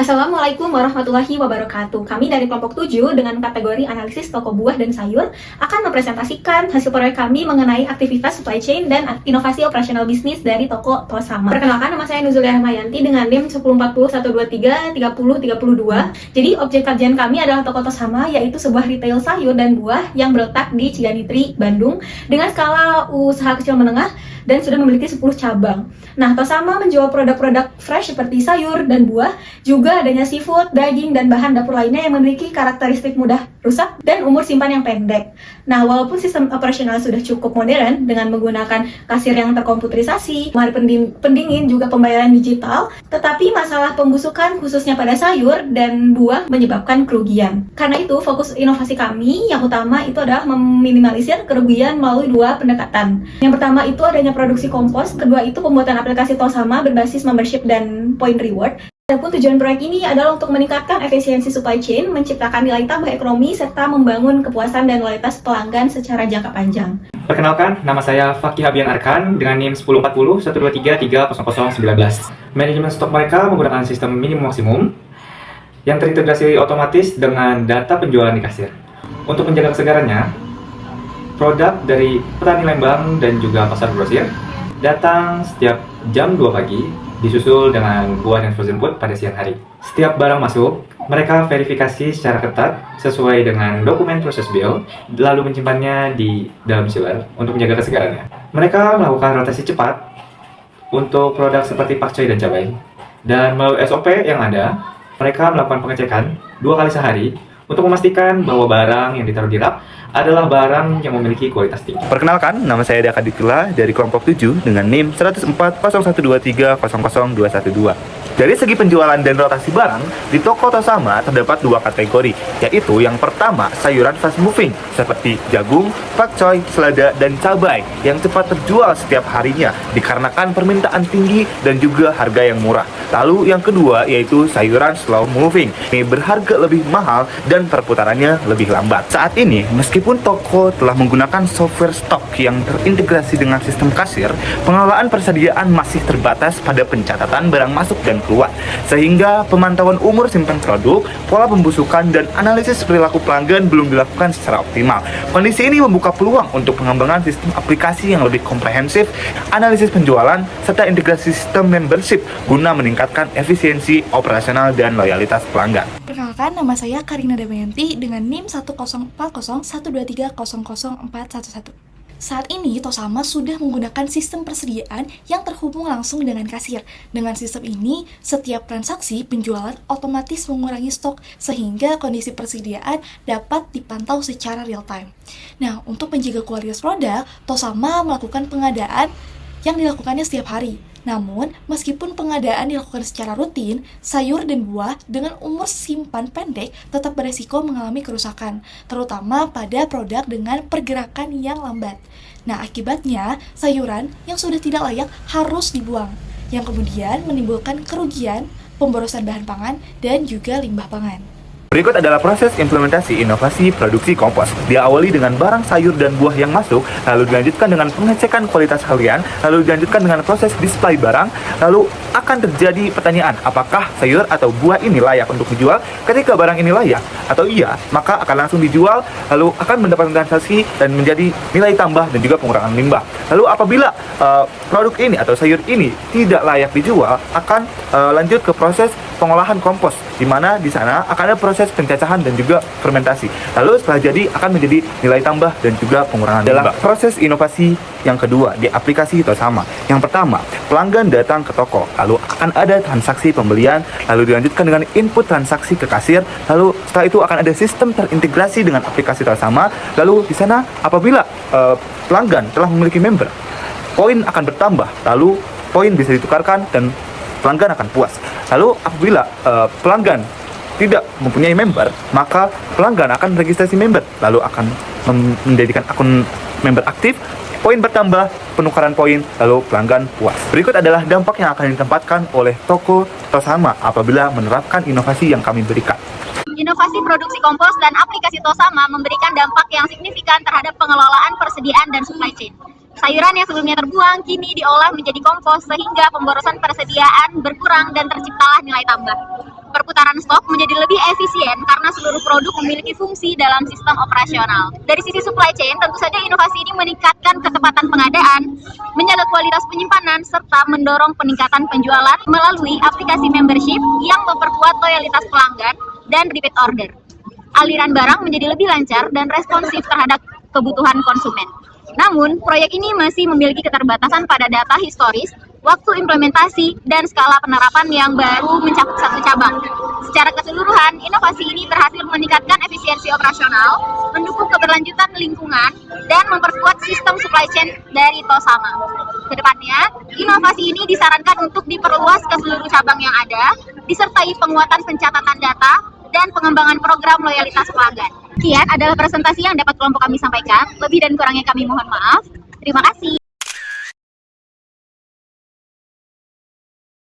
Assalamualaikum warahmatullahi wabarakatuh. Kami dari kelompok 7 dengan kategori analisis toko buah dan sayur akan mempresentasikan hasil proyek kami mengenai aktivitas supply chain dan inovasi operasional bisnis dari toko Tosama. Perkenalkan, nama saya Nuzulia Rahmayanti dengan NIM 1040-123-30-32. Jadi objek kajian kami adalah toko Tosama, yaitu sebuah retail sayur dan buah yang berletak di Ciganitri, Bandung dengan skala usaha kecil menengah dan sudah memiliki 10 cabang. Nah, Tosama menjual produk-produk fresh seperti sayur dan buah, juga adanya seafood, daging, dan bahan dapur lainnya yang memiliki karakteristik mudah rusak dan umur simpan yang pendek. Nah, walaupun sistem operasional sudah cukup modern dengan menggunakan kasir yang terkomputerisasi, lemari pendingin, juga pembayaran digital, tetapi masalah pembusukan khususnya pada sayur dan buah menyebabkan kerugian. Karena itu, fokus inovasi kami yang utama itu adalah meminimalisir kerugian melalui dua pendekatan. Yang pertama itu adanya produksi kompos, kedua itu pembuatan aplikasi Tosama berbasis membership dan point reward. Adapun tujuan proyek ini adalah untuk meningkatkan efisiensi supply chain, menciptakan nilai tambah ekonomi, serta membangun kepuasan dan loyalitas pelanggan secara jangka panjang. Perkenalkan, nama saya Fakih Habian Arkan dengan NIM 1040-123-30019. Manajemen stok mereka menggunakan sistem minimum maksimum yang terintegrasi otomatis dengan data penjualan di kasir. Untuk menjaga kesegarannya, produk dari petani Lembang dan juga pasar grosir datang setiap jam 2 pagi, disusul dengan buah dan frozen food pada siang hari. Setiap barang masuk, mereka verifikasi secara ketat sesuai dengan dokumen proses bill, lalu menyimpannya di dalam sealer untuk menjaga kesegarannya. Mereka melakukan rotasi cepat untuk produk seperti pakcoy dan cabai. Dan melalui SOP yang ada, mereka melakukan pengecekan 2 kali sehari untuk memastikan bahwa barang yang ditaruh di rak adalah barang yang memiliki kualitas tinggi. Perkenalkan, nama saya Daka Dikila dari kelompok 7 dengan NIM 104-0123-00212. Dari segi penjualan dan rotasi barang, di toko Tosama terdapat 2 kategori, yaitu yang pertama sayuran fast moving seperti jagung, pakcoy, selada, dan cabai yang cepat terjual setiap harinya dikarenakan permintaan tinggi dan juga harga yang murah. Lalu yang kedua yaitu sayuran slow moving, ini berharga lebih mahal dan perputarannya lebih lambat. Saat ini, meskipun toko telah menggunakan software stok yang terintegrasi dengan sistem kasir, pengelolaan persediaan masih terbatas pada pencatatan barang masuk dan keluar, sehingga pemantauan umur simpan produk, pola pembusukan, dan analisis perilaku pelanggan belum dilakukan secara optimal. Kondisi ini membuka peluang untuk pengembangan sistem aplikasi yang lebih komprehensif, analisis penjualan, serta integrasi sistem membership guna meningkatkan efisiensi operasional dan loyalitas pelanggan. Perkenalkan, nama saya Karina Damayanti dengan NIM 1040-123-00411. Saat ini, Tosama sudah menggunakan sistem persediaan yang terhubung langsung dengan kasir. Dengan sistem ini, setiap transaksi penjualan otomatis mengurangi stok sehingga kondisi persediaan dapat dipantau secara real time. Nah, untuk menjaga kualitas produk, Tosama melakukan pengadaan yang dilakukannya setiap hari. Namun, meskipun pengadaan dilakukan secara rutin, sayur dan buah dengan umur simpan pendek tetap beresiko mengalami kerusakan, terutama pada produk dengan pergerakan yang lambat. Nah, akibatnya, sayuran yang sudah tidak layak harus dibuang, yang kemudian menimbulkan kerugian, pemborosan bahan pangan, dan juga limbah pangan. Berikut adalah proses implementasi inovasi produksi kompos. Diawali dengan barang sayur dan buah yang masuk, lalu dilanjutkan dengan pengecekan kualitas harian, lalu dilanjutkan dengan proses display barang, lalu akan terjadi pertanyaan, apakah sayur atau buah ini layak untuk dijual? Ketika barang ini layak atau iya, maka akan langsung dijual, lalu akan mendapatkan transaksi dan menjadi nilai tambah dan juga pengurangan limbah. Lalu apabila produk ini atau sayur ini tidak layak dijual, akan lanjut ke proses pengolahan kompos, di mana di sana akan ada proses pencacahan dan juga fermentasi. Lalu setelah jadi akan menjadi nilai tambah dan juga pengurangan limbah. Proses inovasi yang kedua di aplikasi Tosama. Yang pertama, pelanggan datang ke toko, lalu akan ada transaksi pembelian, lalu dilanjutkan dengan input transaksi ke kasir, lalu setelah itu akan ada sistem terintegrasi dengan aplikasi Tosama. Lalu di sana apabila pelanggan telah memiliki member, poin akan bertambah, lalu poin bisa ditukarkan dan pelanggan akan puas. Lalu apabila pelanggan tidak mempunyai member, maka pelanggan akan registrasi member, lalu akan menjadikan akun member aktif, poin bertambah, penukaran poin, lalu pelanggan puas. Berikut adalah dampak yang akan ditempatkan oleh toko Tosama apabila menerapkan inovasi yang kami berikan. Inovasi produksi kompos dan aplikasi Tosama memberikan dampak yang signifikan terhadap pengelolaan persediaan dan supply chain. Sayuran yang sebelumnya terbuang kini diolah menjadi kompos sehingga pemborosan persediaan berkurang dan terciptalah nilai tambah. Perputaran pengeluaran stok menjadi lebih efisien karena seluruh produk memiliki fungsi dalam sistem operasional. Dari sisi supply chain, tentu saja inovasi ini meningkatkan ketepatan pengadaan, menjaga kualitas penyimpanan, serta mendorong peningkatan penjualan melalui aplikasi membership yang memperkuat loyalitas pelanggan dan repeat order. Aliran barang menjadi lebih lancar dan responsif terhadap kebutuhan konsumen. Namun, proyek ini masih memiliki keterbatasan pada data historis, waktu implementasi, dan skala penerapan yang baru mencakup satu cabang. Secara keseluruhan, inovasi ini berhasil meningkatkan efisiensi operasional, mendukung keberlanjutan lingkungan, dan memperkuat sistem supply chain dari Tosama. Kedepannya, inovasi ini disarankan untuk diperluas ke seluruh cabang yang ada, disertai penguatan pencatatan data, dan pengembangan program loyalitas pelanggan. Sekian adalah presentasi yang dapat kelompok kami sampaikan. Lebih dan kurangnya kami mohon maaf. Terima kasih.